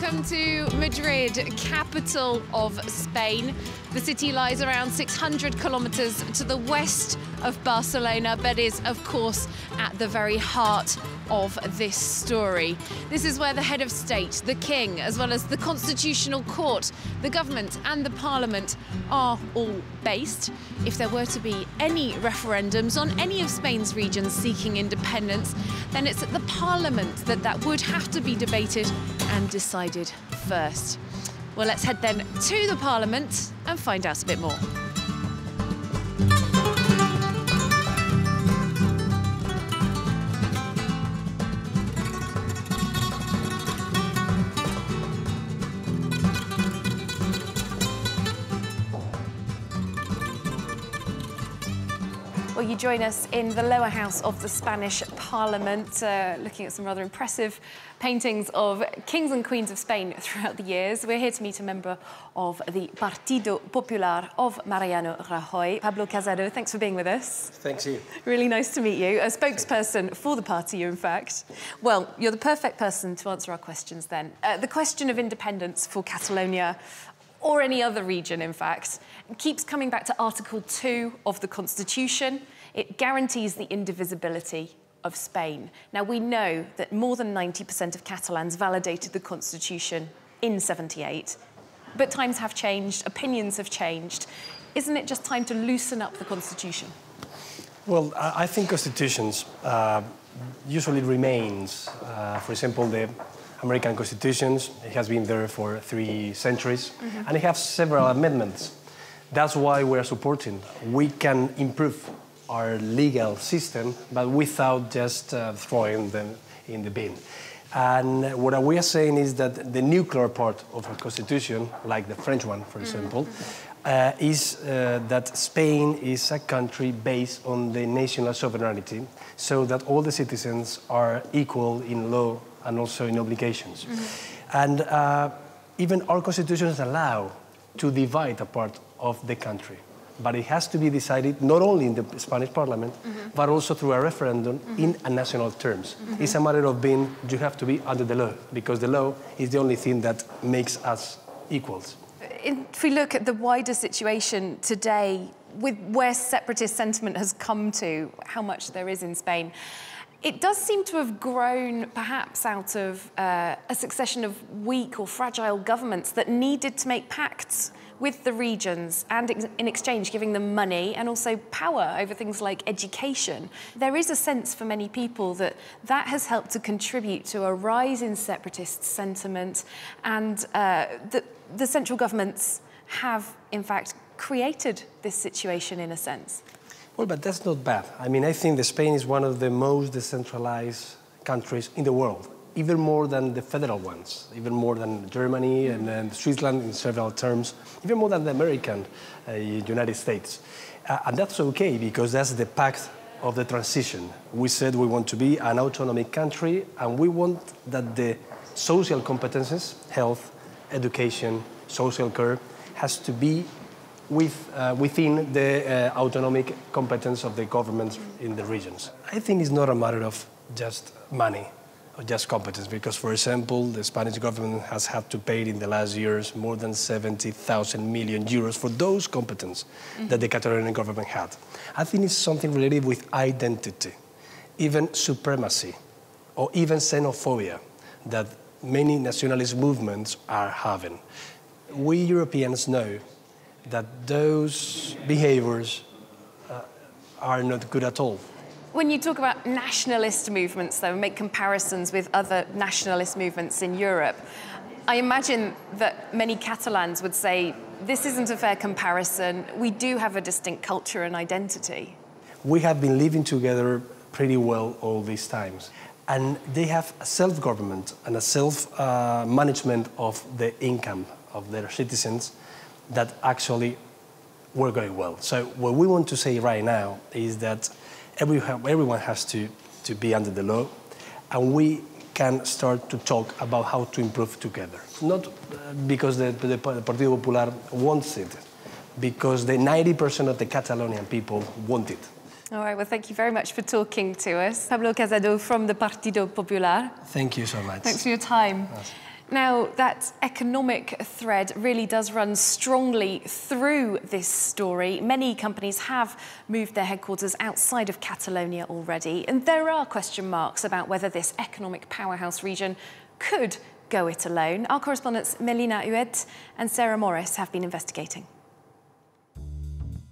Welcome to Madrid, capital of Spain. The city lies around 600 kilometers to the west of Barcelona, but is, of course, at the very heart of this story. This is where the head of state, the king, as well as the constitutional court, the government and the parliament are all based. If there were to be any referendums on any of Spain's regions seeking independence, then it's at the parliament that would have to be debated and decided first. Well, let's head then to the parliament and find out a bit more. Well, you join us in the lower house of the Spanish Parliament, looking at some rather impressive paintings of kings and queens of Spain throughout the years. We're here to meet a member of the Partido Popular of Mariano Rajoy, Pablo Casado. Thanks for being with us. Thanks you. Really nice to meet you. A spokesperson for the party, in fact. Well, you're the perfect person to answer our questions then. The question of independence for Catalonia, or any other region, in fact, keeps coming back to Article 2 of the Constitution. It guarantees the indivisibility of Spain. Now, we know that more than 90% of Catalans validated the Constitution in '78, but times have changed, opinions have changed. Isn't it just time to loosen up the Constitution? Well, I think constitutions usually remains. For example, the American constitutions, it has been there for 3 centuries, and it has several amendments. That's why we're supporting. We can improve our legal system, but without just throwing them in the bin. And what we are saying is that the nuclear part of our constitution, like the French one, for example, is that Spain is a country based on the national sovereignty, so that all the citizens are equal in law and also in obligations. And even our constitutions allow to divide a part of the country. But it has to be decided not only in the Spanish parliament, but also through a referendum in a national terms. It's a matter of you have to be under the law, because the law is the only thing that makes us equals. If we look at the wider situation today, with where separatist sentiment has come to, how much there is in Spain, it does seem to have grown perhaps out of a succession of weak or fragile governments that needed to make pacts with the regions and in exchange giving them money and also power over things like education. There is a sense for many people that that has helped to contribute to a rise in separatist sentiment, and the central governments have in fact created this situation in a sense. Well, but that's not bad. I mean, I think that Spain is one of the most decentralized countries in the world, even more than the federal ones, even more than Germany and then Switzerland in several terms, even more than the American United States. And that's okay, because that's the pact of the transition. We said we want to be an autonomic country, and we want that the social competences, health, education, social care, has to be within the autonomic competence of the governments in the regions. I think it's not a matter of just money or just competence, because, for example, the Spanish government has had to pay in the last years more than 70,000 million euros for those competences that the Catalan government had. I think it's something related with identity, even supremacy, or even xenophobia that many nationalist movements are having. We Europeans know that those behaviors are not good at all. When you talk about nationalist movements, though, and make comparisons with other nationalist movements in Europe, I imagine that many Catalans would say, this isn't a fair comparison. We do have a distinct culture and identity. We have been living together pretty well all these times. And they have a self-government and a self-management of the income of their citizens that actually were going well. So what we want to say right now is that everyone has to be under the law, and we can start to talk about how to improve together. Not because the Partido Popular wants it, because the 90% of the Catalonian people want it. All right, well, thank you very much for talking to us. Pablo Casado from the Partido Popular. Thank you so much. Thanks for your time. Now, that economic thread really does run strongly through this story. Many companies have moved their headquarters outside of Catalonia already, and there are question marks about whether this economic powerhouse region could go it alone. Our correspondents Melina Huet and Sarah Morris have been investigating.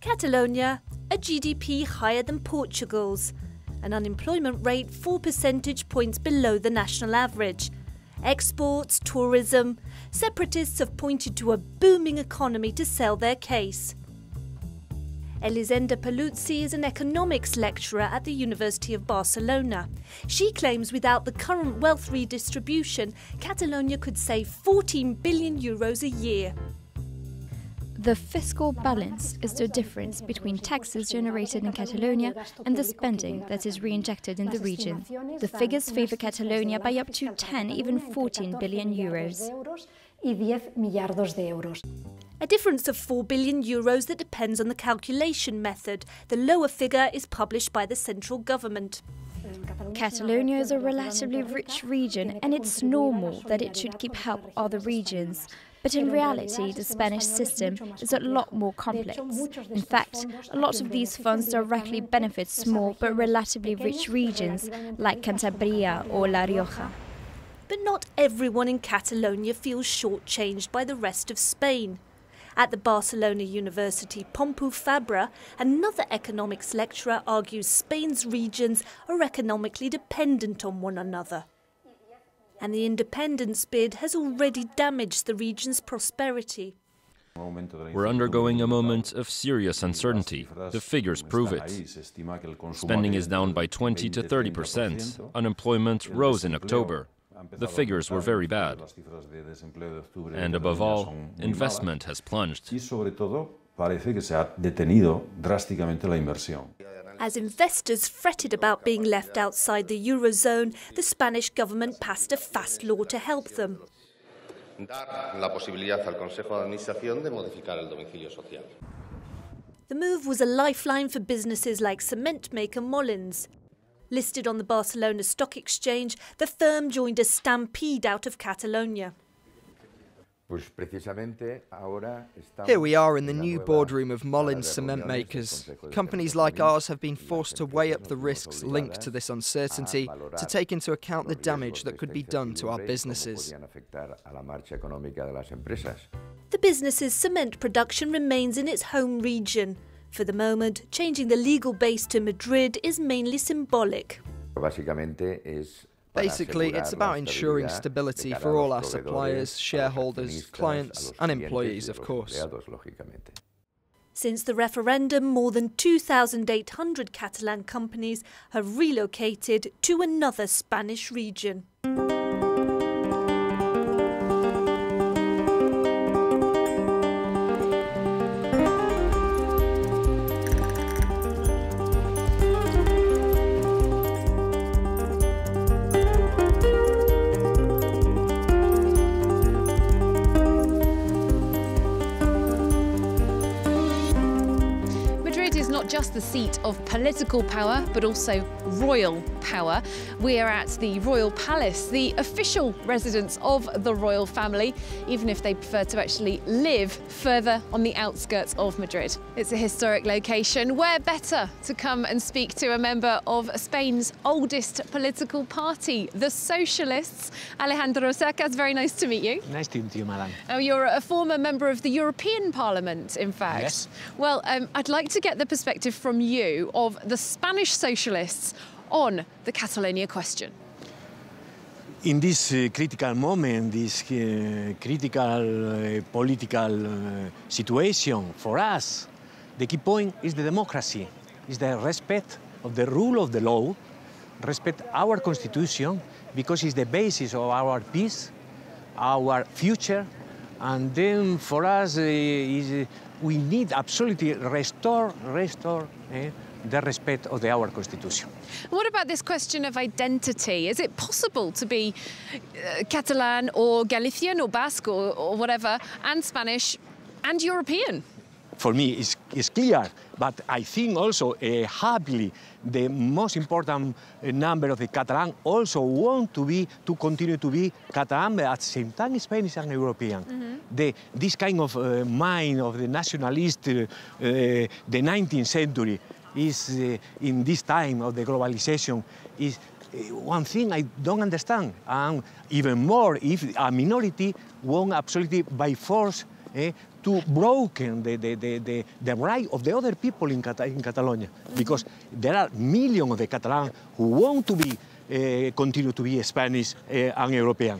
Catalonia, a GDP higher than Portugal's, an unemployment rate 4 percentage points below the national average. Exports, tourism, separatists have pointed to a booming economy to sell their case. Elisenda Paluzzi is an economics lecturer at the University of Barcelona. She claims without the current wealth redistribution, Catalonia could save 14 billion euros a year. The fiscal balance is the difference between taxes generated in Catalonia and the spending that is reinjected in the region. The figures favour Catalonia by up to 10, even 14 billion euros. A difference of 4 billion euros that depends on the calculation method. The lower figure is published by the central government. Catalonia is a relatively rich region, and it's normal that it should keep help other regions. But in reality, the Spanish system is a lot more complex. In fact, a lot of these funds directly benefit small but relatively rich regions like Cantabria or La Rioja. But not everyone in Catalonia feels shortchanged by the rest of Spain. At the Barcelona University, Pompeu Fabra, another economics lecturer, argues Spain's regions are economically dependent on one another. And the independence bid has already damaged the region's prosperity. We're undergoing a moment of serious uncertainty. The figures prove it. Spending is down by 20 to 30%. Unemployment rose in October. The figures were very bad. And above all, investment has plunged. As investors fretted about being left outside the Eurozone, the Spanish government passed a fast law to help them. The move was a lifeline for businesses like cement maker Molins. Listed on the Barcelona Stock Exchange, the firm joined a stampede out of Catalonia. Here we are in the new boardroom of Molins cement makers. Companies like ours have been forced to weigh up the risks linked to this uncertainty, to take into account the damage that could be done to our businesses. The business's cement production remains in its home region. For the moment, changing the legal base to Madrid is mainly symbolic. Basically, it's about ensuring stability for all our suppliers, shareholders, clients and employees, of course. Since the referendum, more than 2,800 Catalan companies have relocated to another Spanish region. Just the seat of political power, but also royal power. We are at the Royal Palace, the official residence of the royal family, even if they prefer to actually live further on the outskirts of Madrid. It's a historic location. Where better to come and speak to a member of Spain's oldest political party, the Socialists. Alejandro Cercas, very nice to meet you. Nice to meet you, madam. Oh, you're a former member of the European Parliament, in fact. Yes. Well, I'd like to get the perspective from you of the Spanish Socialists on the Catalonia question. In this critical moment, this critical political situation for us, the key point is the democracy, is the respect of the rule of the law, respect our constitution, because it's the basis of our peace, our future, and then for us we need absolutely restore the respect of our constitution. What about this question of identity? Is it possible to be Catalan or Galician or Basque or whatever, and Spanish and European? for me, is clear. But I think also, happily, the most important number of the Catalan also want to continue to be Catalan, but at the same time Spanish and European. This kind of mind of the nationalist, the 19th century, is in this time of the globalization, is one thing I don't understand. And even more, if a minority want absolutely by force to broken the right of the other people in Catalonia, because there are millions of the Catalans who want to be continue to be Spanish and European.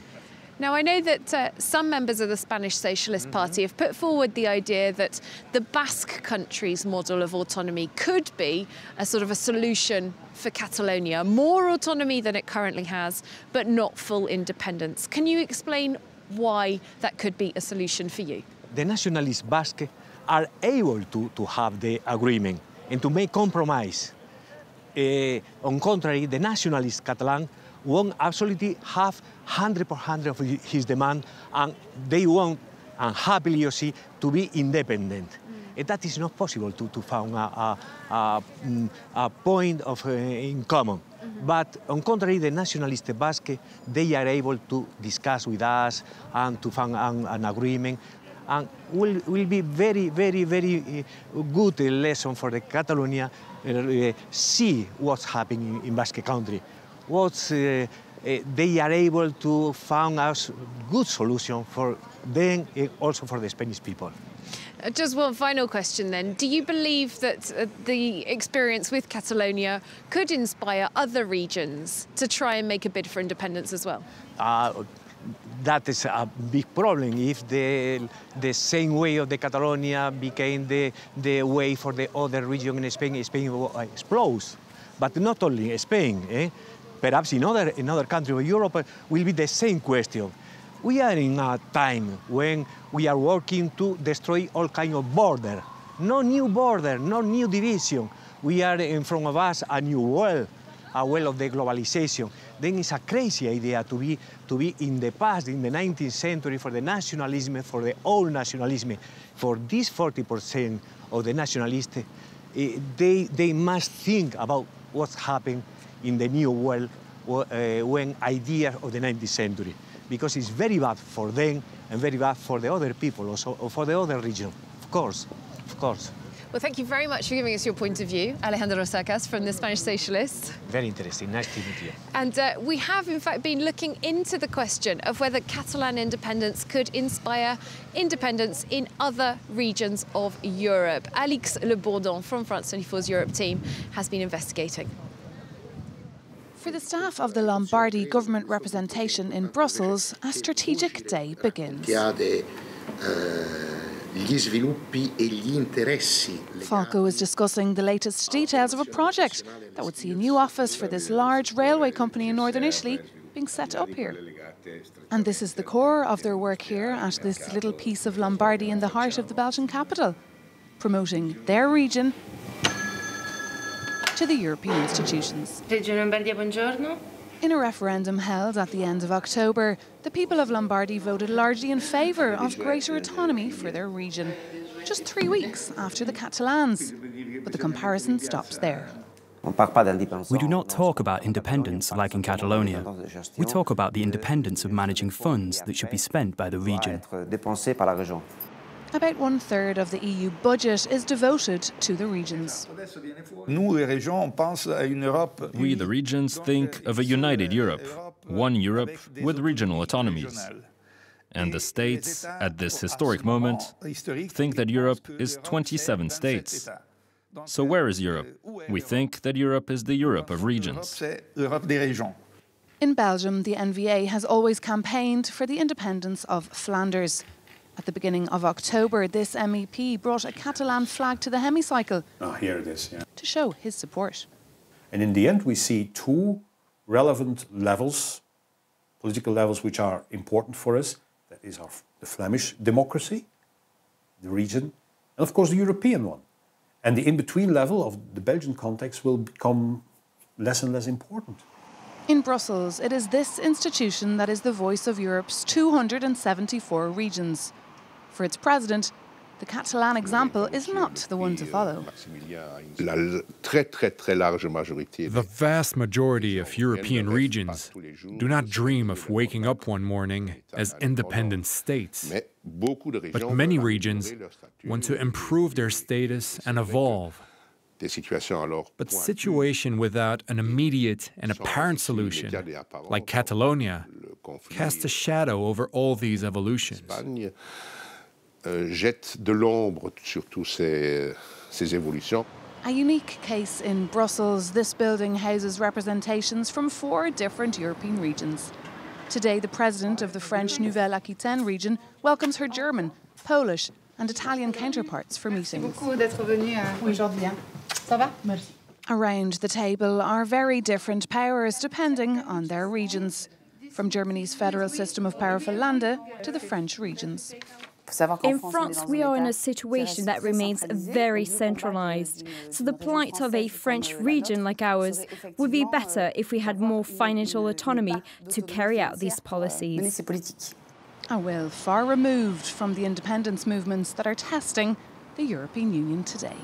Now, I know that some members of the Spanish Socialist Party have put forward the idea that the Basque country's model of autonomy could be a sort of a solution for Catalonia, more autonomy than it currently has, but not full independence. Can you explain why that could be a solution for you? The nationalist Basque are able to have the agreement and to make compromise. On contrary, the nationalist Catalan won't absolutely have 100% of his demand, and they want, and happily you see, to be independent. And that is not possible to find a point of in common. But on contrary, the nationalist Basque, they are able to discuss with us and to find an agreement. And will be very, very, very good lesson for the Catalonia, see what's happening in Basque country. They are able to find us good solution for them and also for the Spanish people. Just one final question then. Do you believe that the experience with Catalonia could inspire other regions to try and make a bid for independence as well? That is a big problem. If the same way of the Catalonia became the way for the other region in Spain explodes. But not only in Spain, perhaps in other countries of Europe will be the same question. We are in a time when we are working to destroy all kinds of border. No new border, no new division. We are in front of us a new world, a world of the globalization. Then it's a crazy idea to be in the past, in the 19th century, for the nationalism, for the old nationalism. For this 40% of the nationalists, they must think about what's happened in the new world when ideas of the 19th century. Because it's very bad for them and very bad for the other people, also, or for the other region, of course. Well, thank you very much for giving us your point of view, Alejandro Sacas from the Spanish Socialists. Very interesting. Nice to meet you. And we have, in fact, been looking into the question of whether Catalan independence could inspire independence in other regions of Europe. Alix Le Bourdon from France 24's Europe team has been investigating. For the staff of the Lombardy government representation in Brussels, a strategic day begins. Falco is discussing the latest details of a project that would see a new office for this large railway company in northern Italy being set up here. And this is the core of their work here at this little piece of Lombardy in the heart of the Belgian capital, promoting their region to the European institutions. Regione Lombardia, buongiorno. In a referendum held at the end of October, the people of Lombardy voted largely in favour of greater autonomy for their region, just 3 weeks after the Catalans. But the comparison stops there. We do not talk about independence like in Catalonia. We talk about the independence of managing funds that should be spent by the region. About 1/3 of the EU budget is devoted to the regions. We, the regions, think of a united Europe, one Europe with regional autonomies. And the states, at this historic moment, think that Europe is 27 states. So where is Europe? We think that Europe is the Europe of regions. In Belgium, the NVA has always campaigned for the independence of Flanders. At the beginning of October, this MEP brought a Catalan flag to the hemicycle here it is, yeah. to show his support. And in the end, we see two relevant levels, political levels, which are important for us. That is the Flemish democracy, the region, and of course the European one. And the in-between level of the Belgian context will become less and less important. In Brussels, it is this institution that is the voice of Europe's 274 regions. For its president, The Catalan example is not the one to follow. The vast majority of European regions do not dream of waking up one morning as independent states. But many regions want to improve their status and evolve. But situation without an immediate and apparent solution, like Catalonia, casts a shadow over all these evolutions. A unique case in Brussels, this building houses representations from 4 different European regions. Today, the president of the French Nouvelle Aquitaine region welcomes her German, Polish and Italian counterparts for meetings. Around the table are very different powers depending on their regions, from Germany's federal system of powerful Länder to the French regions. In France, we are in a situation that remains very centralised. So the plight of a French region like ours would be better if we had more financial autonomy to carry out these policies. Well, far removed from the independence movements that are testing the European Union today.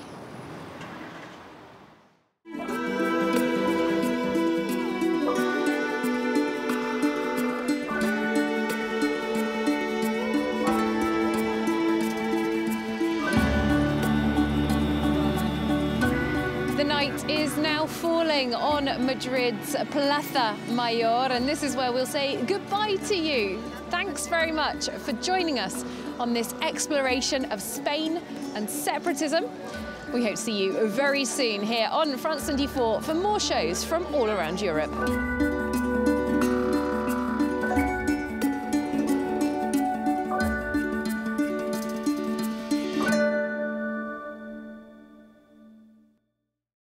The night is now falling on Madrid's Plaza Mayor, and this is where we'll say goodbye to you. Thanks very much for joining us on this exploration of Spain and separatism. We hope to see you very soon here on France 24 for more shows from all around Europe.